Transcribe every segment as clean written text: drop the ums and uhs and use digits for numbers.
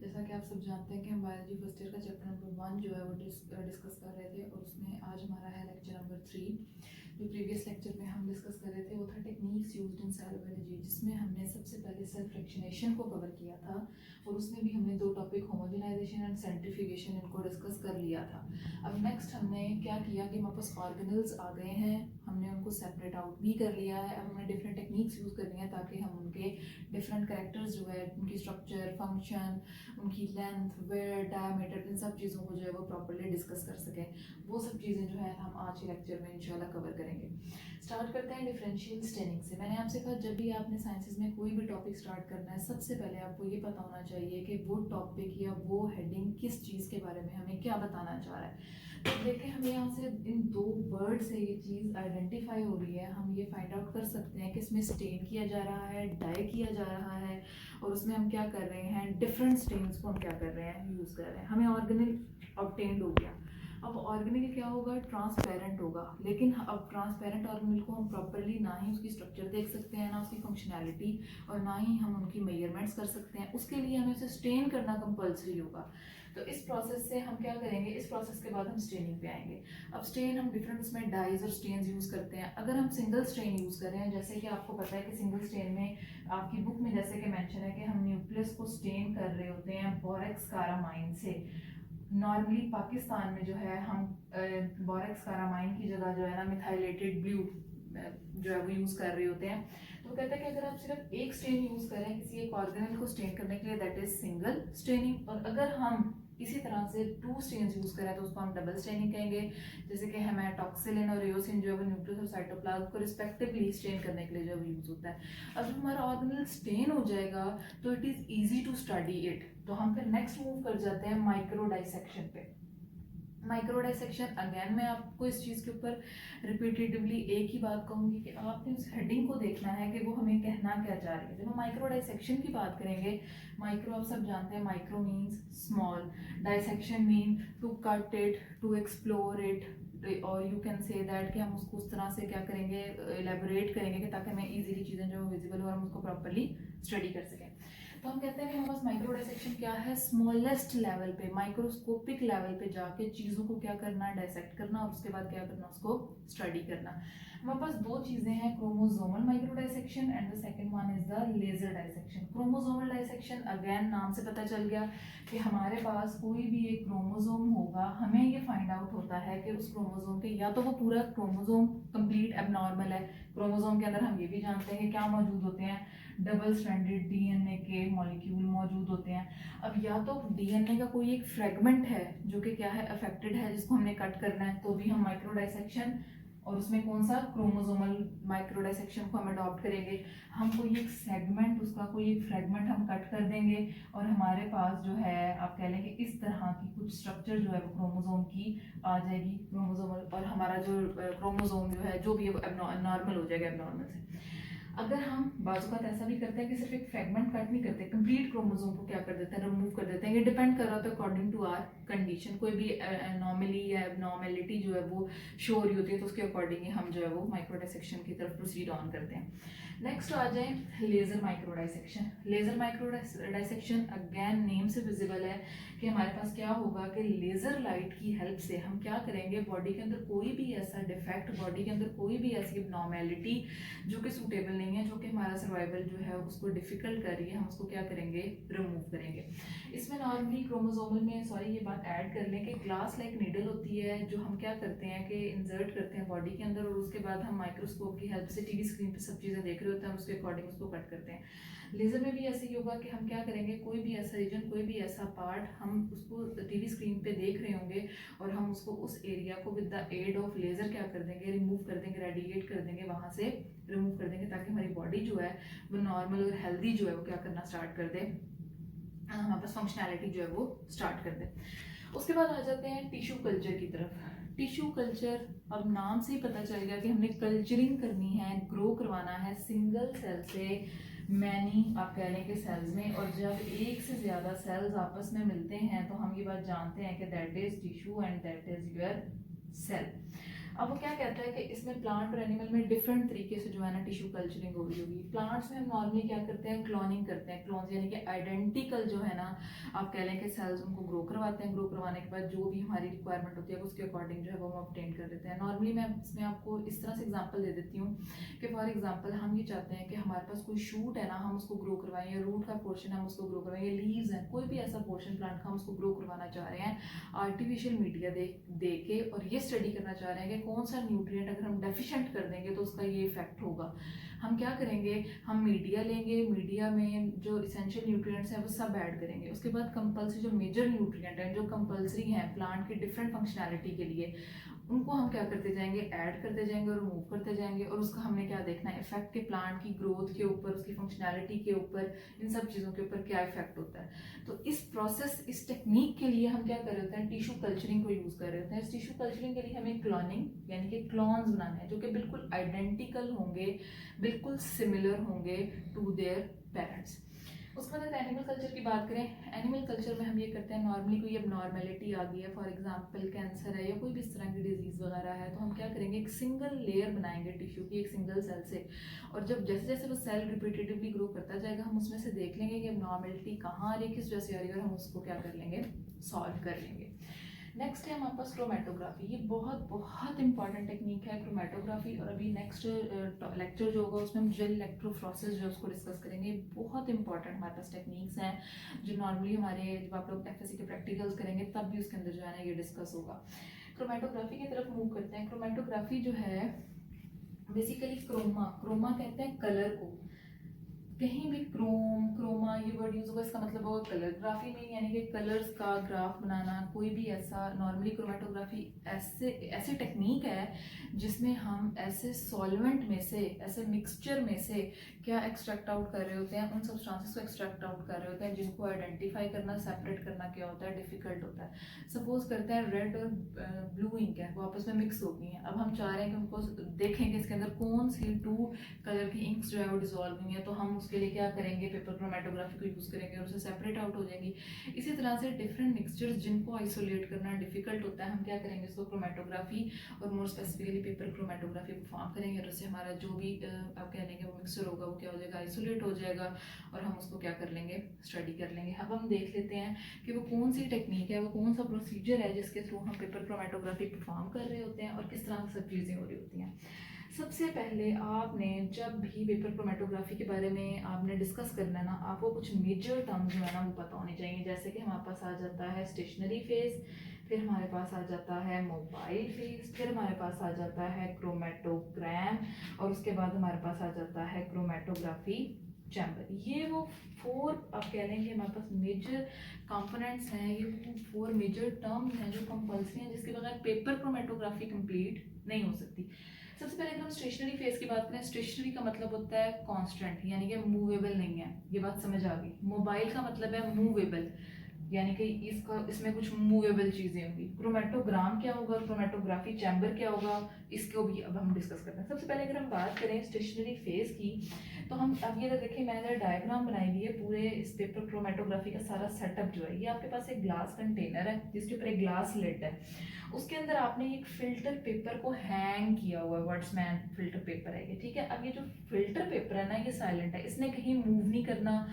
जैसा कि आप सब जानते हैं कि हम बायोलॉजी फर्स्ट ईयर का चैप्टर नंबर 1 जो है वो डिस्कस कर रहे थे, और उसमें आज हमारा है लेक्चर नंबर 3। जो प्रीवियस लेक्चर में हम डिस्कस कर रहे थे वो था techniques used in cell biology, जिसमें हमने सबसे पहले सेल फ्रैक्शनेशन को कवर किया था, और उसमें भी हमने दो टॉपिक होमोजेनाइजेशन एंड सेंट्रीफ्यूगेशन इनको डिस्कस कर लिया था। अब नेक्स्ट हमने क्या किया कि हमारे पास ऑर्गेनल्स आ गए हैं, हमने उनको सेपरेट आउट भी कर लिया है। अब हमें डिफरेंट टेक्निक्स यूज़ करनी है ताकि हम उनके डिफरेंट कैरेक्टर्स जो है, उनकी स्ट्रक्चर, फंक्शन, उनकी लेंथ, वेयर, डायमीटर, इन सब चीज़ों को जो है वो प्रॉपर्ली डिस्कस कर सकें। वो सब चीज़ें जो है हम आज के लेक्चर में इंशाल्लाह कवर करेंगे। स्टार्ट करते हैं डिफरेंशियल स्टेनिंग से। मैंने आपसे कहा जब भी आपने साइंसेज में कोई भी टॉपिक स्टार्ट करना है, सबसे पहले आपको ये पता होना चाहिए कि वो टॉपिक या वो हेडिंग किस चीज़ के बारे में हमें क्या बताना चाह रहा है। तो देखिए, हमें यहाँ से इन दो वर्ड से ये चीज़ आइडेंटिफाई हो रही है। हम ये फाइंड आउट कर सकते हैं कि इसमें स्टेन किया जा रहा है, डाई किया जा रहा है, और उसमें हम क्या कर रहे हैं, डिफरेंट स्टेन्स को हम क्या कर रहे हैं, यूज़ कर रहे हैं। हमें ऑर्गेनिल ऑब्टेन्ड हो गया। अब ऑर्गेनिल क्या होगा, ट्रांसपेरेंट होगा। लेकिन अब ट्रांसपेरेंट ऑर्गेनिल को हम प्रॉपरली ना ही उसकी स्ट्रक्चर देख सकते हैं, ना उसकी फंक्शनैलिटी, और ना ही हम उनकी मेजरमेंट्स कर सकते हैं। उसके लिए हमें उसे स्टेन करना कंपल्सरी होगा। तो इस प्रोसेस से हम क्या करेंगे, इस प्रोसेस के बाद हम स्टेनिंग पे आएंगे। अब स्टेन हम डिफरेंट उसमें डाइज और स्टेन्स यूज़ करते हैं। अगर हम सिंगल स्टेन यूज़ कर रहे हैं, जैसे कि आपको पता है कि सिंगल स्टेन में आपकी बुक में जैसे कि मेंशन है कि हम न्यूक्लियस को स्टेन कर रहे होते हैं बोरेक्स कारामाइन से। नॉर्मली पाकिस्तान में जो है हम बोरेक्स कारामाइन की जगह जो है ना मिथाइलेटेड ब्लू जो है वो यूज़ कर रहे होते हैं। तो कहते हैं कि अगर आप सिर्फ एक स्टेन यूज़ करें किसी एक ऑर्गेनल को स्टेन करने के लिए, दैट इज सिंगल स्टेनिंग। और अगर हम इसी तरह से 2 स्टेन्स यूज़ करें तो उसको हम डबल स्टेनिंग कहेंगे। जैसे कि हेमाटोक्सिलिन और एओसिन जो है वो न्यूक्लियस और साइटोप्लाज्म को रिस्पेक्टिवली स्टेन करने के लिए जो है यूज़ होता है। अब जब हमारा ऑर्गेनल स्टेन हो जाएगा तो it is easy to study it. तो हम फिर नेक्स्ट मूव कर जाते हैं माइक्रो डाइसेक्शन पे। माइक्रो डाइसेक्शन, अगेन मैं आपको इस चीज़ के ऊपर रिपीटेटिवली एक ही बात कहूँगी कि आपने उस हेडिंग को देखना है कि वो हमें कहना क्या चाह रही है। जब हम माइक्रो डाइसेक्शन की बात करेंगे, माइक्रो आप सब जानते हैं, micro means small, dissection mean to cut it, to explore it, और यू कैन से दैट कि हम उसको उस तरह से क्या करेंगे, एलेबोरेट करेंगे कि ताकि हमें ईजिली चीज़ें जो विजिबल हो और हम उसको प्रॉपरली स्टडी कर सकें। तो हम कहते हैं कि हमारे पास माइक्रो डाइसेक्शन क्या है, स्मॉलेस्ट लेवल पे, माइक्रोस्कोपिक लेवल पे जाके चीज़ों को क्या करना है, डाइसेक्ट करना, और उसके बाद क्या करना, उसको स्टडी करना। हमारे पास दो चीज़ें हैं, chromosomal micro dissection and the second one is the laser dissection. Chromosomal dissection, again नाम से पता चल गया कि हमारे पास कोई भी एक क्रोमोसोम होगा, हमें ये फाइंड आउट होता है कि उस क्रोमोसोम के या तो वो पूरा क्रोमोसोम कंप्लीट एबनॉर्मल है। क्रोमोसोम के अंदर हम ये भी जानते हैं कि क्या मौजूद होते हैं, डबल स्ट्रैंडेड डीएनए के मॉलिक्यूल मौजूद होते हैं। अब या तो डीएनए का कोई एक फ्रेगमेंट है जो कि क्या है, अफेक्टेड है, जिसको हमने कट करना है, तो भी हम माइक्रो डाइसेक्शन, और उसमें कौन सा, क्रोमोसोमल माइक्रो डाइसेक्शन को हम अडॉप्ट करेंगे। हम कोई एक सेगमेंट, उसका कोई एक फ्रेगमेंट हम कट कर देंगे, और हमारे पास जो है आप कह लें कि इस तरह की कुछ स्ट्रक्चर जो है वो क्रोमोसोम की आ जाएगी, क्रोमोसोमल, और हमारा जो क्रोमोसोम जो है जो भी है वो नॉर्मल हो जाएगा एबनॉर्मल से। अगर हम बाजुकात ऐसा भी करते हैं कि सिर्फ एक फ्रेगमेंट कट नहीं करते, कंप्लीट क्रोमोसोम को क्या कर देते हैं, रिमूव कर देते हैं। ये डिपेंड कर रहा होता है अकॉर्डिंग टू आर कंडीशन। कोई भी एनॉमली या एबनॉर्मेलिटी जो है वो शो हो रही होती है, तो उसके अकॉर्डिंग ही हम जो है वो माइक्रो डाइसेक्शन की तरफ प्रोसीड ऑन करते हैं। नेक्स्ट आ जाए laser micro dissection. Laser micro dissection, again name से विजिबल है कि हमारे पास क्या होगा कि लेजर लाइट की हेल्प से हम क्या करेंगे, बॉडी के अंदर कोई भी ऐसा डिफेक्ट, बॉडी के अंदर कोई भी ऐसी एबनॉर्मेलिटी जो कि सूटेबल नहीं है, जो कि हमारा सर्वाइवल जो है उसको डिफिकल्ट कर रही है, हम उसको क्या करेंगे, रिमूव करेंगे। इसमें नॉर्मली क्रोमोसोमल में, सॉरी ये बात ऐड कर लें कि ग्लास लाइक नीडल होती है जो हम क्या करते हैं कि इंसर्ट करते हैं बॉडी के अंदर, और उसके बाद हम माइक्रोस्कोप की हेल्प से टीवी स्क्रीन पे सब चीज़ें देख रहे होते हैं, उसके अकॉर्डिंग उसको कट करते हैं। लेज़र में भी ऐसे ही होगा कि हम क्या करेंगे, कोई भी ऐसा रीजन, कोई भी ऐसा पार्ट हम उसको टीवी स्क्रीन पे देख रहे होंगे, और हम उसको उस एरिया को with the aid of laser क्या कर देंगे, रिमूव कर देंगे, रेडिएट कर देंगे, वहाँ से रिमूव कर देंगे, ताकि हमारी बॉडी जो है वो नॉर्मल और हेल्दी जो है वो क्या करना स्टार्ट कर दे, हमारे पास फंक्शनैलिटी जो है वो स्टार्ट कर दे। उसके बाद आ जाते हैं टिश्यू कल्चर की तरफ। टिश्यू कल्चर, अब नाम से ही पता चल गया कि हमने कल्चरिंग करनी है, ग्रो करवाना है सिंगल सेल से मैनी, आप कह लें कि सेल्स में। और जब एक से ज़्यादा सेल्स आपस में मिलते हैं तो हम ये बात जानते हैं कि that is tissue and that is your cell. अब वो क्या कहता है कि इसमें प्लांट और एनिमल में डिफरेंट तरीके से जो है ना टिश्यू कल्चरिंग हो रही होगी। प्लांट्स में हम नॉर्मली क्या करते हैं, क्लोनिंग करते हैं। क्लोन्स यानी कि आइडेंटिकल जो है ना, आप कह लें कि सेल्स उनको ग्रो करवाते हैं। ग्रो करवाने के बाद जो भी हमारी रिक्वायरमेंट होती है उसके अकॉर्डिंग जो है वो हम ऑब्टेन कर देते हैं। नॉर्मली मैं इसमें आपको इस तरह से एग्जाम्पल दे देती हूँ कि फॉर एग्जाम्पल हम ये चाहते हैं कि हमारे पास कोई शूट है ना, हम उसको ग्रो करवाएं, या रूट का पोर्शन हम उसको ग्रो करवाएं, या लीव्स हैं, कोई भी ऐसा पोर्शन प्लांट का हम उसको ग्रो करवाना चाह रहे हैं आर्टिफिशियल मीडिया दे के, और ये स्टडी करना चाह रहे हैं कि कौन सा न्यूट्रिएंट अगर हम डेफिशिएंट कर देंगे तो उसका ये इफेक्ट होगा। हम क्या करेंगे, हम मीडिया लेंगे, मीडिया में जो इसेंशियल न्यूट्रिएंट्स हैं वो सब ऐड करेंगे। उसके बाद कंपल्सरी जो मेजर न्यूट्रिएंट हैं, जो कंपल्सरी हैं प्लांट की डिफरेंट फंक्शनैलिटी के लिए, उनको हम क्या करते जाएंगे, ऐड करते जाएंगे और रिमूव करते जाएंगे। और उसका हमने क्या देखना है, इफेक्ट के प्लांट की ग्रोथ के ऊपर, उसकी फंक्शनैलिटी के ऊपर, इन सब चीज़ों के ऊपर क्या इफेक्ट होता है। तो इस प्रोसेस, इस टेक्निक के लिए हम क्या कर रहे होते हैं, टिश्यू कल्चरिंग को यूज़ कर रहे होते हैं। इस टिश्यू कल्चरिंग के लिए हमें क्लोनिंग यानी कि क्लोन्स बनाने हैं जो कि बिल्कुल आइडेंटिकल होंगे, बिल्कुल सिमिलर होंगे टू देयर पेरेंट्स। उसके बाद एनिमल कल्चर की बात करें, एनिमल कल्चर में हम ये करते हैं, नॉर्मली कोई अब नॉर्मेलिटी आ गई है, फॉर एग्जांपल कैंसर है या कोई भी इस तरह की डिजीज़ वगैरह है, तो हम क्या करेंगे, एक सिंगल लेयर बनाएंगे टिश्यू की, एक सिंगल सेल से। और जब जैसे जैसे वो सेल रिपीटेटिवली ग्रो करता जाएगा, हम उसमें से देख लेंगे कि अब नॉर्मेलिटी कहाँ आ रही है, किस वजह से आ रही है, और हम उसको क्या कर लेंगे, सॉल्व कर लेंगे। नेक्स्ट है हमारे पास क्रोमेटोग्राफी। ये बहुत बहुत इंपॉर्टेंट टेक्निक है क्रोमेटोग्राफी, और अभी नेक्स्ट लेक्चर जो होगा उसमें हम जेल इलेक्ट्रोफोरेसिस जो उसको डिस्कस करेंगे। बहुत इंपॉर्टेंट हमारे पास टेक्निक्स हैं जो नॉर्मली हमारे, जब आप लोग एफएससी के प्रैक्टिकल्स करेंगे तब भी उसके अंदर जो है ना ये डिस्कस होगा। क्रोमेटोग्राफी की तरफ मूव करते हैं। क्रोमेटोग्राफी जो है बेसिकली क्रोमा कहते हैं कलर को। कहीं भी क्रोमा ये वर्ड यूज होगा, इसका मतलब होगा कलर। ग्राफी में यानी कि कलर्स का ग्राफ बनाना, कोई भी ऐसा। नॉर्मली क्रोमेटोग्राफी ऐसी टेक्निक है जिसमें हम ऐसे सॉल्वेंट में से, ऐसे मिक्सचर में से क्या एक्सट्रैक्ट आउट कर रहे होते हैं, उन सब्सटेंसेस को एक्सट्रैक्ट आउट कर रहे होते हैं जिनको आइडेंटिफाई करना, सेपरेट करना क्या होता है, डिफिकल्ट होता है। सपोज करते हैं रेड और ब्लू इंक है, वो आपस में मिक्स हो गई हैं। अब हम चाह रहे हैं कि उनको देखेंगे इसके अंदर कौन सी 2 कलर की इंक्स जो है वो डिजॉल्व हुई है, तो हम उसके लिए क्या करेंगे, पेपर क्रोमेटोग्राफी को यूज़ करेंगे और उसे सेपरेट आउट हो जाएंगी। इसी तरह से डिफरेंट मिक्सचर्स जिनको आइसोलेट करना डिफिकल्ट होता है, हम क्या करेंगे, इसको क्रोमेटोग्राफी और more specifically paper chromatography perform करेंगे, और उससे हमारा जो भी आप कह लेंगे वो मिक्सचर होगा वो क्या हो जाएगा, आइसोलेट हो जाएगा, और हम उसको क्या कर लेंगे, स्टडी कर लेंगे। अब हम देख लेते हैं कि वो कौन सी टेक्निक है, वो कौन सा प्रोसीजर है जिसके थ्रू हम पेपर क्रोमेटोग्राफी परफॉर्म कर रहे होते हैं, और किस तरह से सब चीज़ें हो रही होती हैं। सबसे पहले आपने जब भी पेपर क्रोमेटोग्राफी के बारे में आपने डिस्कस करना है ना, आपको कुछ मेजर टर्म्स जो है ना वो पता होने चाहिए। जैसे कि हमारे पास आ जाता है स्टेशनरी फेज, फिर हमारे पास आ जाता है मोबाइल फेज, फिर हमारे पास आ जाता है क्रोमेटोग्राम, और उसके बाद हमारे पास आ जाता है क्रोमेटोग्राफी चैम्बर। ये वो 4 आप कह लेंगे हमारे पास मेजर कंपोनेंट्स हैं, ये वो 4 मेजर टर्म्स हैं जो कंपल्सरी हैं, जिसके बगैर पेपर क्रोमेटोग्राफी कंप्लीट नहीं हो सकती। सबसे पहले अगर हम स्टेशनरी फेज की बात करें, स्टेशनरी का मतलब होता है कांस्टेंट, यानी कि मूवेबल नहीं है, ये बात समझ आ गई। मोबाइल का मतलब है मूवेबल, यानी कि इसमें कुछ मूवेबल चीजें होंगी। क्रोमेटोग्राम क्या होगा, क्रोमेटोग्राफी चैम्बर क्या होगा, इसको भी अब हम डिस्कस करते हैं। सबसे पहले अगर हम बात करें स्टेशनरी फेज की, तो हम अब ये देखिए मैंने डायग्राम बनाई हुई है पूरे इस पेपर क्रोमेटोग्राफी का सारा सेटअप जो है। ये आपके पास एक ग्लास कंटेनर है जिसके ऊपर एक ग्लास लिड है, उसके अंदर आपने एक फिल्टर पेपर को हैंग किया हुआ है, वर्ड्समैन फिल्टर पेपर है ये, ठीक है। अब ये जो फिल्टर पेपर है ना, ये साइलेंट है, इसने कहीं मूव नहीं करना,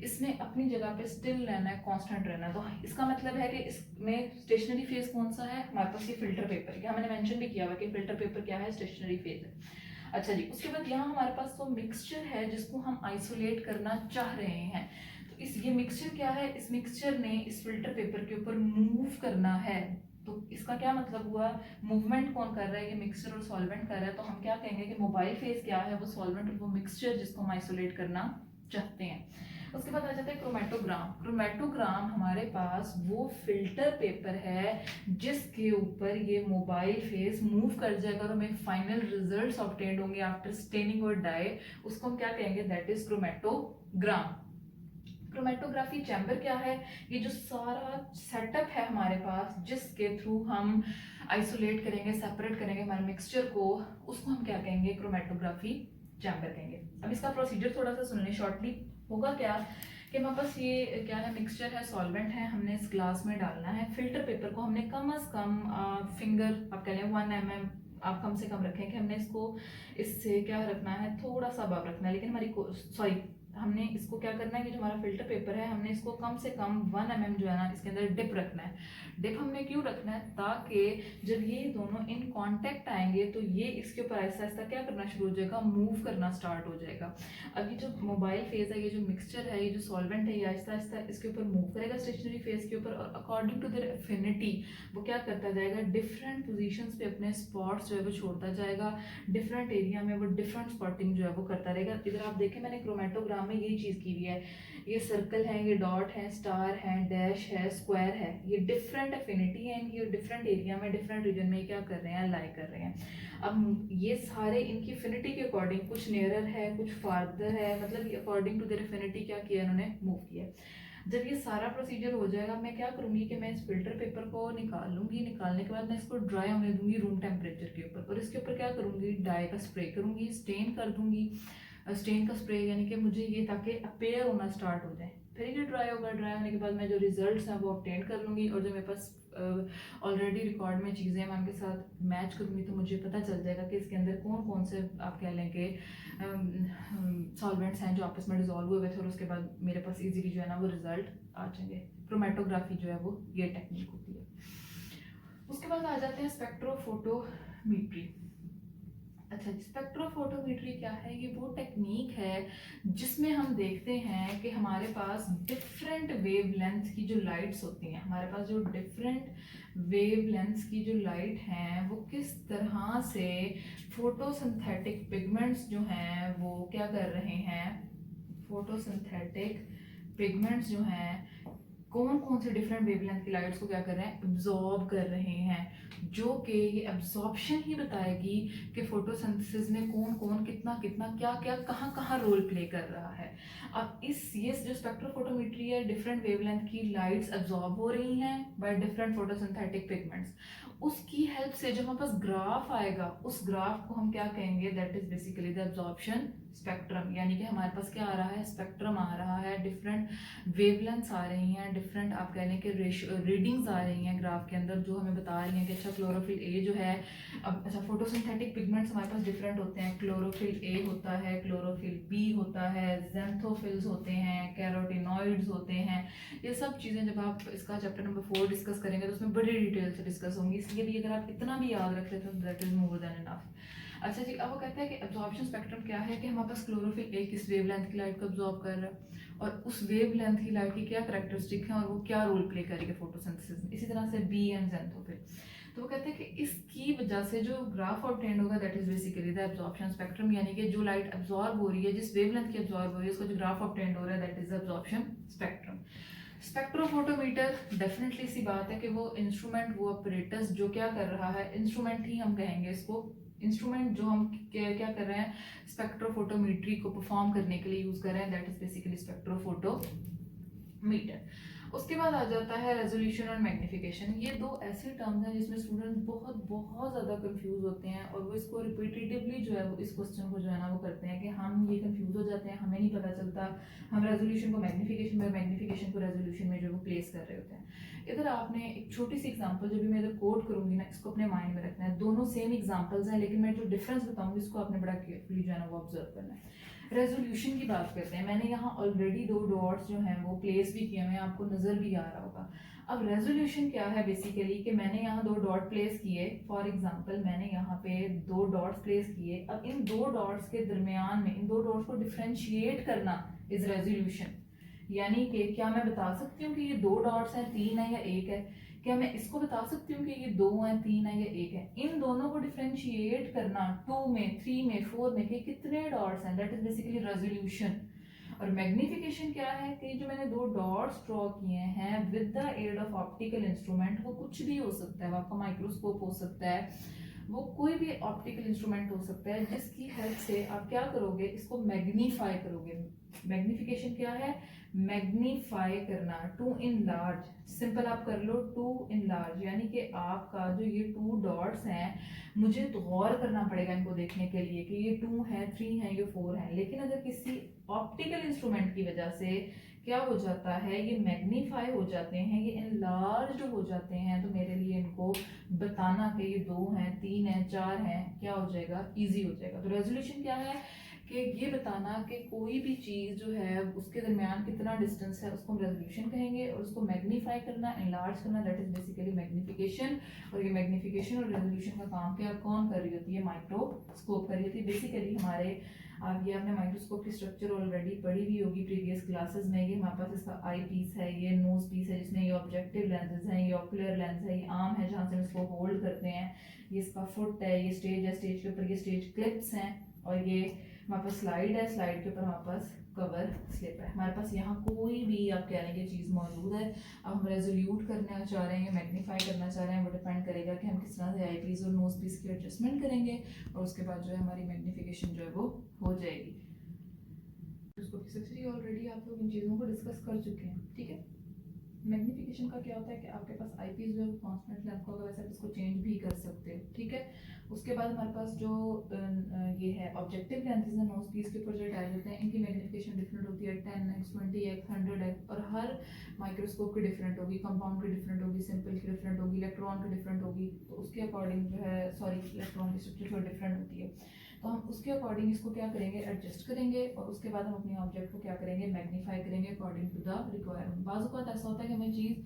इसने अपनी जगह पे स्टिल रहना है, कांस्टेंट रहना है। तो इसका मतलब है कि इसमें स्टेशनरी फेज कौन सा है, हमारे पास ये फिल्टर पेपर है। मैंने मेंशन भी किया हुआ कि फिल्टर पेपर क्या है, स्टेशनरी फेज है। अच्छा जी, उसके बाद यहाँ हमारे पास तो मिक्सचर है जिसको हम आइसोलेट करना चाह रहे हैं। तो ये मिक्सचर क्या है, इस मिक्सचर ने इस फिल्टर पेपर के ऊपर मूव करना है। तो इसका क्या मतलब हुआ, मूवमेंट कौन कर रहा है, ये मिक्सचर और सॉल्वेंट कर रहा है। तो हम क्या कहेंगे कि मोबाइल फेज क्या है, वो सॉल्वेंट और वो मिक्सचर जिसको हम आइसोलेट करना चाहते हैं। उसके बाद आ जाता है क्रोमेटोग्राम। क्रोमेटोग्राम हमारे पास वो फिल्टर पेपर है जिसके ऊपर ये मोबाइल फेज मूव कर जाएगा और हमें फाइनल रिजल्ट्स ऑब्टेन्ड होंगे आफ्टर स्टेनिंग और डाई, उसको हम क्या कहेंगे, that is chromatogram. Chromatography chamber क्या है, ये जो सारा सेटअप है हमारे पास जिसके थ्रू हम आइसोलेट करेंगे, सेपरेट करेंगे हमारे मिक्सचर को, उसको हम क्या कहेंगे, क्रोमेटोग्राफी चैम्बर कहेंगे। अब इसका प्रोसीजर थोड़ा सा सुन लें शॉर्टली। होगा क्या कि हमारे पास ये क्या है, मिक्सचर है, सॉल्वेंट है, हमने इस ग्लास में डालना है। फिल्टर पेपर को हमने कम से कम फिंगर आप कह लें 1 mm आप कम से कम रखें कि हमने इसको इससे क्या रखना है, थोड़ा सा अबव रखना है, लेकिन हमारी हमने इसको क्या करना है कि जो हमारा फिल्टर पेपर है हमने इसको कम से कम 1 mm जो है ना इसके अंदर डिप रखना है। डिप हमने क्यों रखना है, ताकि जब ये दोनों इन कांटेक्ट आएंगे तो ये इसके ऊपर आहिस्ता आहिस्ता क्या करना शुरू हो जाएगा, मूव करना स्टार्ट हो जाएगा। अब ये जो मोबाइल फेज है, ये जो मिक्सचर है, ये जो सॉल्वेंट है, ये आहिस्ता आहिस्ता इसके ऊपर मूव करेगा स्टेशनरी फेज के ऊपर, और अकॉर्डिंग टू देयर एफिनिटी वो क्या करता जाएगा, डिफरेंट पोजीशंस पे अपने स्पॉट्स जो है वो छोड़ता जाएगा, डिफरेंट एरिया में वो डिफरेंट स्पॉटिंग जो है वो करता रहेगा। इधर आप देखें मैंने क्रोमेटोग्राम में यही चीज़ की हुई है, ये सर्कल है, ये डॉट है, स्टार है, डैश है, स्क्वायर है, ये डिफरेंट एफिनिटी है इनकी, डिफरेंट एरिया में डिफरेंट रीजन में क्या कर रहे हैं, लाई कर रहे हैं। अब ये सारे इनकी एफिनिटी के अकॉर्डिंग, कुछ नियरर है कुछ फार्दर है, मतलब ये अकॉर्डिंग टू देयर एफिनिटी क्या किया इन्होंने, मूव किया। जब ये सारा प्रोसीजर हो जाएगा मैं क्या करूँगी कि मैं इस फिल्टर पेपर को निकाल लूँगी, निकालने के बाद मैं इसको ड्राई होने दूंगी रूम टेम्परेचर के ऊपर, और इसके ऊपर क्या करूँगी, डाई का स्प्रे करूँगी, स्टेन कर दूँगी। स्टेन का स्प्रे यानी कि मुझे ये ताकि अपेयर होना स्टार्ट हो जाए, फिर ये ड्राई होगा, ड्राई होने के बाद मैं जो रिजल्ट्स हैं वो ऑब्टेन कर लूँगी, और जो मेरे पास ऑलरेडी रिकॉर्ड में चीज़ें मैं उनके साथ मैच करूँगी तो मुझे पता चल जाएगा कि इसके अंदर कौन कौन से आप कह लें कि सॉल्वेंट्स हैं जो आपस में डिजोल्व हुए थे, और उसके बाद मेरे पास इजीली जो है ना वो रिजल्ट आ जाएंगे। क्रोमेटोग्राफी जो है वो ये टेक्निक होती है। उसके बाद आ जाते हैं स्पेक्ट्रोफोटोमीट्री। अच्छा, स्पेक्ट्रोफोटोमीट्री क्या है, ये वो टेक्निक है जिसमें हम देखते हैं कि हमारे पास डिफरेंट वेवलेंथ की जो लाइट्स होती हैं, हमारे पास जो डिफरेंट वेवलेंथ्स की जो लाइट हैं वो किस तरह से फोटोसिंथेटिक पिगमेंट्स जो हैं वो क्या कर रहे हैं, फोटोसिंथेटिक पिगमेंट्स जो हैं कौन कौन से डिफरेंट वेवलेंथ की लाइट्स को क्या कर रहे हैं, एब्जॉर्ब कर रहे हैं, जो कि ये एब्जॉर्प्शन ही बताएगी कि फोटोसिंथेसिस में कौन कौन कितना कितना क्या क्या कहाँ कहाँ रोल प्ले कर रहा है। अब ये जो स्पेक्ट्रोफोटोमेट्री है, डिफरेंट वेवलेंथ की लाइट्स एब्जॉर्ब हो रही हैं बाय डिफरेंट फोटोसिंथेटिक पिगमेंट्स, उसकी हेल्प से जब हमारे पास ग्राफ आएगा उस ग्राफ को हम क्या कहेंगे, that is basically the absorption spectrum. यानी कि हमारे पास क्या आ रहा है, स्पेक्ट्रम आ रहा है, डिफरेंट वेवलेंथ्स आ रही हैं, डिफरेंट आप कह लें कि रीडिंग्स आ रही हैं ग्राफ के अंदर जो हमें बता रही हैं कि अच्छा क्लोरोफिल ए जो है, अब अच्छा फोटोसिंथेटिक पिगमेंट्स हमारे पास डिफरेंट होते हैं, क्लोरोफिल ए होता है, क्लोरोफिल बी होता है, ज़ैंथोफिल्स होते हैं, कैरोटिनॉइड्स होते हैं, ये सब चीज़ें जब आप इसका चैप्टर नंबर 4 डिस्कस करेंगे तो उसमें बड़ी डिटेल से डिस्कस होंगी, इसलिए भी अगर आप इतना भी याद रख लेते तो that is more than enough. अच्छा जी, अब वो कहते हैं कि एब्जॉर्प्शन स्पेक्ट्रम क्या है, कि हमारे पास क्लोरोफिल ए किस वेवलेंथ की लाइट को एब्जॉर्ब कर रहा है और उस वेवलेंथ की लाइट की क्या करैक्टरिस्टिक है और वो क्या रोल प्ले करेगी फोटोसिंथेसिस में, इसी तरह से बी एंड ज़ैंथोफिल। तो वो कहते हैं कि इसकी वजह से जो ग्राफ ऑब्टेन्ड होगा that is basically the absorption spectrum, यानी कि जो लाइट एब्जॉर्ब हो रही है, जिस वेवलेंथ की एब्जॉर्ब हो रही है, उसका जो ग्राफ ऑब्टेन्ड हो रहा है that is the absorption spectrum. Spectrophotometer definitely सी बात है कि वो इंस्ट्रूमेंट, वो ऑपरेटर्स जो क्या कर रहा है, इंस्ट्रूमेंट ही हम कहेंगे इसको, इंस्ट्रूमेंट जो हम क्या कर रहे हैं स्पेक्ट्रोफोटोमीट्री को परफॉर्म करने के लिए यूज कर रहे हैं, दैट इज बेसिकली स्पेक्ट्रोफोटोमीटर। उसके बाद आ जाता है रेजोल्यूशन और मैग्निफिकेशन। ये दो ऐसे टर्म्स हैं जिसमें स्टूडेंट बहुत बहुत ज़्यादा कंफ्यूज होते हैं और वो इसको रिपीटेटिवली जो है वो इस क्वेश्चन को जो है ना वो करते हैं कि हम ये कंफ्यूज हो जाते हैं, हमें नहीं पता चलता, हम रेजोल्यूशन को मैग्निफिकेशन में, मैग्निफिकेशन को रेजोल्यूशन में जो वो प्लेस कर रहे होते हैं। इधर आपने एक छोटी सी एग्जांपल जो भी मैं इधर कोड करूंगी ना, इसको अपने माइंड में रखना है, दोनों सेम एग्जांपल्स हैं लेकिन मैं जो डिफरेंस बताऊंगी इसको आपने बड़ा केयरफुली जो है ना वो ऑब्जर्व करना है। रेजोल्यूशन की बात करते हैं, मैंने यहाँ ऑलरेडी 2 डॉट्स जो हैं वो प्लेस भी किए हुए हैं, आपको नजर भी आ रहा होगा। अब रेजोल्यूशन क्या है बेसिकली कि मैंने यहाँ 2 डॉट प्लेस किए, फॉर एग्जांपल मैंने यहाँ पे 2 डॉट्स प्लेस किए, अब इन 2 डॉट्स के दरमियान में इन 2 डॉट्स को डिफ्रेंशिएट करना इज रेजोल्यूशन। यानी कि क्या मैं बता सकती हूँ कि ये 2 डॉट्स हैं, 3 है या 1 है, क्या मैं इसको बता सकती हूँ कि ये 2 हैं, 3 है या 1 है, इन दोनों को डिफ्रेंशिएट करना 2 में, 3 में, 4 में कि कितने डॉट्स हैं, दैट इज बेसिकली रेजोल्यूशन। और मैग्निफिकेशन क्या है कि जो मैंने 2 डॉट्स ड्रॉ किए हैं with the aid of optical instrument, वो कुछ भी हो सकता है, वो आपका माइक्रोस्कोप हो सकता है, वो कोई भी ऑप्टिकल इंस्ट्रूमेंट हो सकता है, जिसकी हेल्प से आप क्या करोगे, इसको मैग्नीफाई करोगे। मैग्निफिकेशन क्या है, मैग्नीफाई करना, टू इन लार्ज, सिंपल आप कर लो टू इन लार्ज, यानी कि आपका जो ये 2 डॉट्स हैं मुझे तो गौर करना पड़ेगा इनको देखने के लिए कि ये 2 है, 3 है, ये 4 है, लेकिन अगर किसी ऑप्टिकल इंस्ट्रूमेंट की वजह से क्या हो जाता है, ये मैग्नीफाई हो जाते हैं, ये इनलार्ज हो जाते हैं। तो मेरे लिए इनको बताना कि ये 2 हैं, 3 हैं, 4 हैं, क्या हो जाएगा, इजी हो जाएगा। तो रेजोल्यूशन क्या है कि ये बताना कि कोई भी चीज़ जो है उसके दरमियान कितना डिस्टेंस है, उसको हम रेजोल्यूशन कहेंगे। और उसको मैग्नीफाई करना, एनलार्ज करना, दैट इज बेसिकली मैग्निफिकेशन। और ये मैग्निफिकेशन और रेजोल्यूशन का काम क्या कौन कर रही होती है, माइक्रोस्कोप कर रही होती है। बेसिकली हमारे आप ये आपने माइक्रोस्कोप की स्ट्रक्चर ऑलरेडी पढ़ी हुई होगी प्रीवियस क्लासेस में। ये हमारे पास इसका आई पीस है, ये नोज पीस है जिसमें ये ऑब्जेक्टिव लेंसेज हैं, ये ऑकुलर लेंस है, ये आर्म है जहाँ से हम इसको होल्ड करते हैं, ये इसका फुट है, ये स्टेज है, स्टेज के ऊपर ये स्टेज क्लिप्स हैं, और ये हमारे पास स्लाइड है, स्लाइड के ऊपर हमारे पास कवर स्लिप है। हमारे पास यहाँ कोई भी आप कह लेंगे चीज़ मौजूद है। अब हम रेजोल्यूट करना चाह रहे हैं, मैग्नीफाई करना चाह रहे हैं, वो डिपेंड करेगा कि हम किस तरह से आई पीस और नोज पीस की एडजस्टमेंट करेंगे, और उसके बाद जो है हमारी मैग्नीफिकेशन जो है वो हो जाएगी। उसको फिजिक्स ऑलरेडी आप लोग इन चीज़ों को डिस्कस कर चुके हैं, ठीक है। मैग्नीफिकेशन का क्या होता है कि आपके पास आई पीस जो है वो कॉन्स्टेंट लेंथ होगा, वैसे आप इसको चेंज भी कर सकते हो, ठीक है। उसके बाद हमारे पास जो ये है ऑब्जेक्टिव लेंसेज है नोज पीस के ऊपर जो अटैच होते हैं, इनकी मैग्नीफिकेशन डिफरेंट होती है, 10x, 20x, 100x, और हर माइक्रोस्कोप की डिफरेंट होगी, कंपाउंड की डिफरेंट होगी, सिंपल की डिफरेंट होगी, इलेक्ट्रॉन की डिफरेंट होगी। तो उसके अकॉर्डिंग जो है, सॉरी, इलेक्ट्रॉन की स्ट्रक्चर थोड़ी डिफरेंट होती है। तो हम उसके अकॉर्डिंग इसको क्या करेंगे, एडजस्ट करेंगे, और उसके बाद हम अपने ऑब्जेक्ट को क्या करेंगे, मैग्नीफाई करेंगे अकॉर्डिंग टू द रिक्वायरमेंट। बाज़ औक़ात ऐसा होता है कि हमें चीज़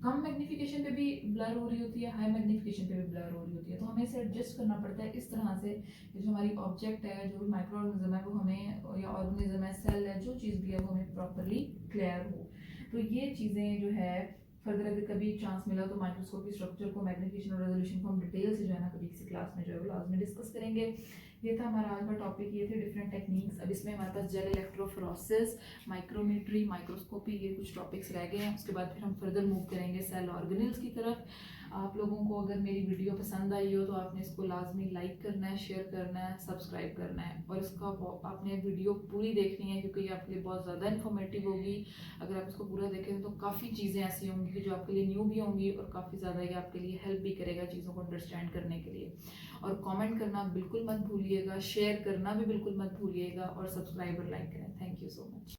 कम मैग्नीफिकेशन पे भी ब्लर हो रही होती है, हाई मैग्नीफिकेशन पे भी ब्लर हो रही होती है, तो हमें इसे एडजस्ट करना पड़ता है इस तरह से कि जो हमारी ऑब्जेक्ट है, जो भी माइक्रो ऑर्गेनिज्म है, वो हमें, या ऑर्गेनिज्म है, सेल है, जो चीज़ भी है वो हमें प्रॉपरली क्लियर हो। तो ये चीज़ें जो है फर्दर अगर कभी चांस मिला तो माइक्रोस्कोप की स्ट्रक्चर को, मैग्नीफिकेशन और रेजोल्यूशन को हम डिटेल से जो है ना कभी किसी क्लास में जो है वो लाजमी डिस्कस करेंगे। ये था हमारा आज का टॉपिक, ये थे डिफरेंट टेक्निक्स। अब इसमें हमारे पास जेल इलेक्ट्रोफोरेसिस, माइक्रोमेट्री, माइक्रोस्कोपी, ये कुछ टॉपिक्स रह गए हैं। उसके बाद फिर हम फर्दर मूव करेंगे सेल ऑर्गेनेल्स की तरफ। आप लोगों को अगर मेरी वीडियो पसंद आई हो तो आपने इसको लाजमी लाइक करना है, शेयर करना है, सब्सक्राइब करना है, और इसका आपने वीडियो पूरी देखनी है क्योंकि ये आपके लिए बहुत ज़्यादा इन्फॉर्मेटिव होगी। अगर आप इसको पूरा देखें तो काफ़ी चीज़ें ऐसी होंगी कि जो आपके लिए न्यू भी होंगी, और काफ़ी ज़्यादा ये आपके लिए हेल्प भी करेगा चीज़ों को अंडरस्टैंड करने के लिए। और कमेंट करना बिल्कुल मत भूलिएगा, शेयर करना भी बिल्कुल मत भूलिएगा, और सब्सक्राइब और लाइक करें। Thank you so much.